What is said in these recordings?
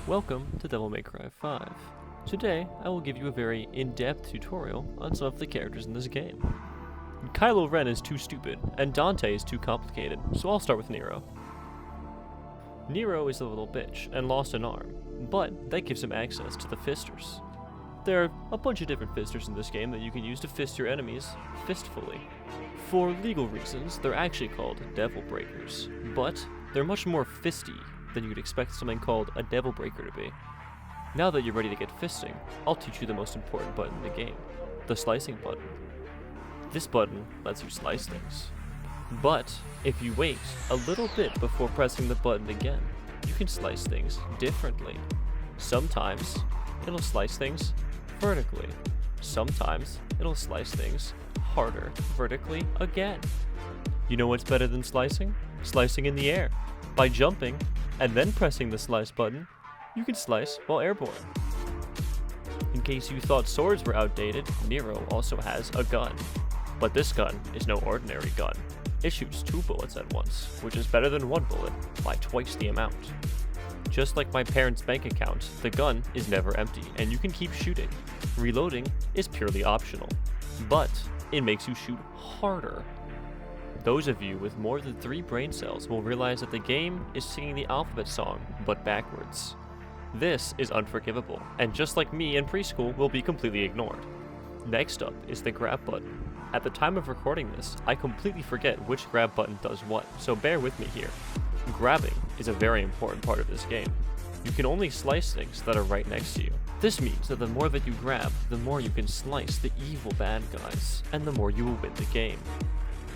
Welcome to Devil May Cry 5. Today, I will give you a very in-depth tutorial on some of the characters in this game. Kylo Ren is too stupid, and Dante is too complicated, so I'll start with Nero. Nero is a little bitch, and lost an arm, but that gives him access to the fisters. There are a bunch of different fisters in this game that you can use to fist your enemies fistfully. For legal reasons, they're actually called Devil Breakers, but they're much more fisty than you'd expect something called a Devil Breaker to be. Now that you're ready to get fisting, I'll teach you the most important button in the game, the slicing button. This button lets you slice things. But if you wait a little bit before pressing the button again, you can slice things differently. Sometimes it'll slice things vertically. Sometimes it'll slice things harder vertically again. You know what's better than slicing? Slicing in the air. By jumping and then pressing the slice button, you can slice while airborne. In case you thought swords were outdated, Nero also has a gun. But this gun is no ordinary gun. It shoots 2 bullets at once, which is better than 1 bullet by twice the amount. Just like my parents' bank account, the gun is never empty, and you can keep shooting. Reloading is purely optional, but it makes you shoot harder. Those of you with more than 3 brain cells will realize that the game is singing the alphabet song, but backwards. This is unforgivable, and just like me in preschool, will be completely ignored. Next up is the grab button. At the time of recording this, I completely forget which grab button does what, so bear with me here. Grabbing is a very important part of this game. You can only slice things that are right next to you. This means that the more that you grab, the more you can slice the evil bad guys, and the more you will win the game.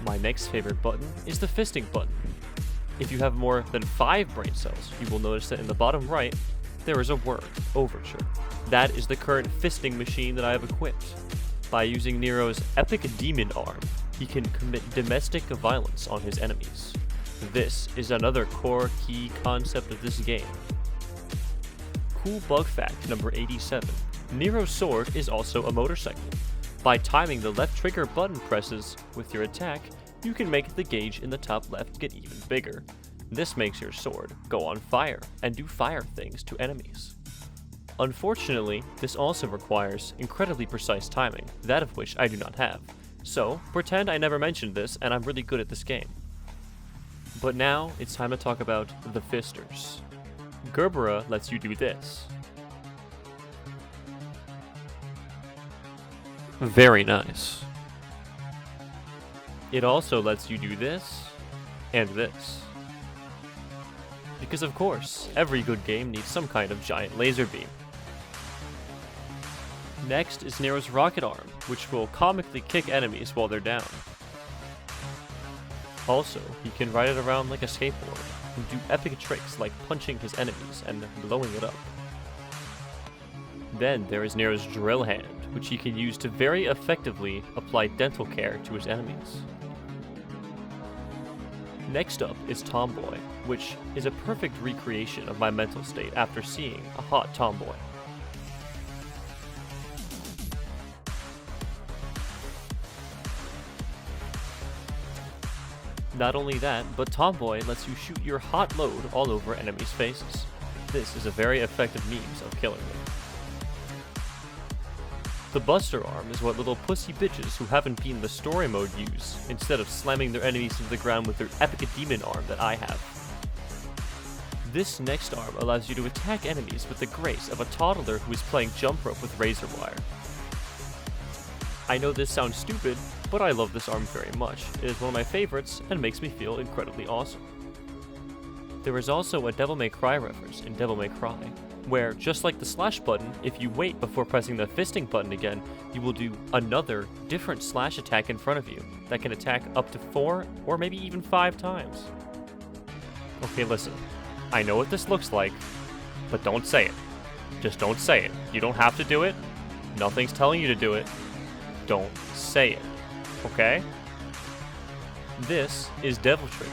My next favorite button is the fisting button. If you have more than 5 brain cells, you will notice that in the bottom right, there is a word, Overture. That is the current fisting machine that I have equipped. By using Nero's epic demon arm, he can commit domestic violence on his enemies. This is another core key concept of this game. Cool bug fact number 87. Nero's sword is also a motorcycle. By timing the left trigger button presses with your attack, you can make the gauge in the top left get even bigger. This makes your sword go on fire and do fire things to enemies. Unfortunately, this also requires incredibly precise timing, that of which I do not have. So, pretend I never mentioned this and I'm really good at this game. But now, it's time to talk about the fisters. Gerbera lets you do this. Very nice. It also lets you do this, and this. Because of course, every good game needs some kind of giant laser beam. Next is Nero's rocket arm, which will comically kick enemies while they're down. Also, he can ride it around like a skateboard, and do epic tricks like punching his enemies and blowing it up. Then there is Nero's drill hand, which he can use to very effectively apply dental care to his enemies. Next up is Tomboy, which is a perfect recreation of my mental state after seeing a hot tomboy. Not only that, but Tomboy lets you shoot your hot load all over enemies' faces. This is a very effective means of killing them. The Buster Arm is what little pussy bitches who haven't beaten the story mode use, instead of slamming their enemies into the ground with their epic demon arm that I have. This next arm allows you to attack enemies with the grace of a toddler who is playing jump rope with razor wire. I know this sounds stupid, but I love this arm very much. It is one of my favorites and makes me feel incredibly awesome. There is also a Devil May Cry reference in Devil May Cry, where, just like the slash button, if you wait before pressing the fisting button again, you will do another, different slash attack in front of you that can attack up to 4 or maybe even 5 times. Okay, listen. I know what this looks like, but don't say it. Just don't say it. You don't have to do it. Nothing's telling you to do it. Don't say it. Okay? This is Devil Trigger.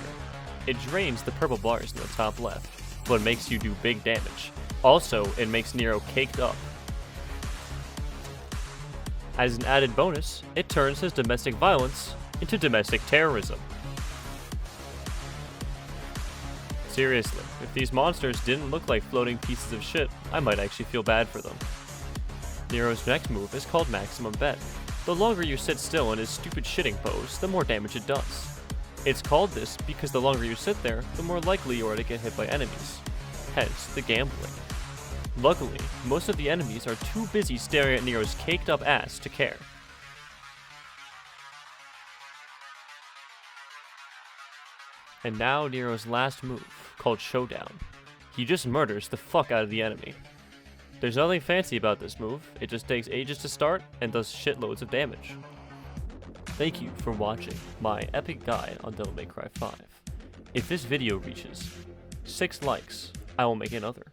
It drains the purple bars in the top left, but makes you do big damage. Also, it makes Nero caked up. As an added bonus, it turns his domestic violence into domestic terrorism. Seriously, if these monsters didn't look like floating pieces of shit, I might actually feel bad for them. Nero's next move is called Maximum Bet. The longer you sit still in his stupid shitting pose, the more damage it does. It's called this because the longer you sit there, the more likely you are to get hit by enemies. Hence, the gambling. Luckily, most of the enemies are too busy staring at Nero's caked up ass to care. And now Nero's last move, called Showdown. He just murders the fuck out of the enemy. There's nothing fancy about this move, it just takes ages to start and does shitloads of damage. Thank you for watching my epic guide on Devil May Cry 5. If this video reaches 6 likes, I will make another.